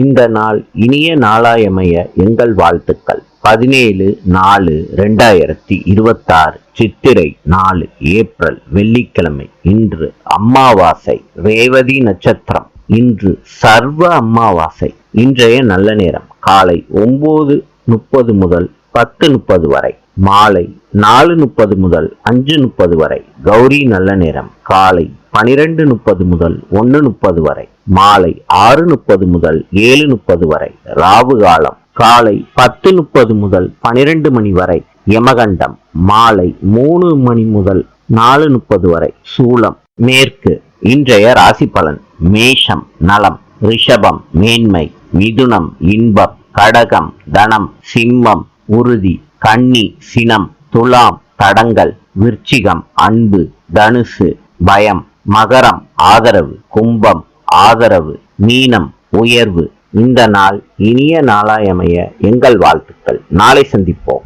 இந்த நாள் இனிய நாளாயமைய எங்கள் வாழ்த்துக்கள். 17/4/2026 சித்திரை 4 ஏப்ரல் வெள்ளிக்கிழமை. இன்று அமாவாசை, ரேவதி நட்சத்திரம். இன்று சர்வ அமாவாசை. இன்றைய நல்ல நேரம் காலை 9:30 முதல் 10:30 வரை, மாலை 4:30 முதல் 5:30 வரை. கௌரி நல்ல நேரம் காலை 12:30 முதல் 1:30 வரை, மாலை 6:30 முதல் 7:30 வரை. ராவு காலம் காலை 10:30 முதல் 12 மணி வரை. யமகண்டம் மாலை 3 மணி முதல் 4:30 வரை. சூலம் மேற்கு. இன்றைய ராசி பலன்: மேஷம் நலம், ரிஷபம் மேன்மை, மிதுனம் இன்பம், கடகம் தனம், சிம்மம் உறுதி, கன்னி சினம், துலாம் தடங்கள், விருச்சிகம் அன்பு, தனுசு பயம், மகரம் ஆதரவு, கும்பம் ஆதரவு, மீனம் உயர்வு. இந்த நாள் இனிய நாளாயமைய எங்கள் வாழ்த்துக்கள். நாளை சந்திப்போம்.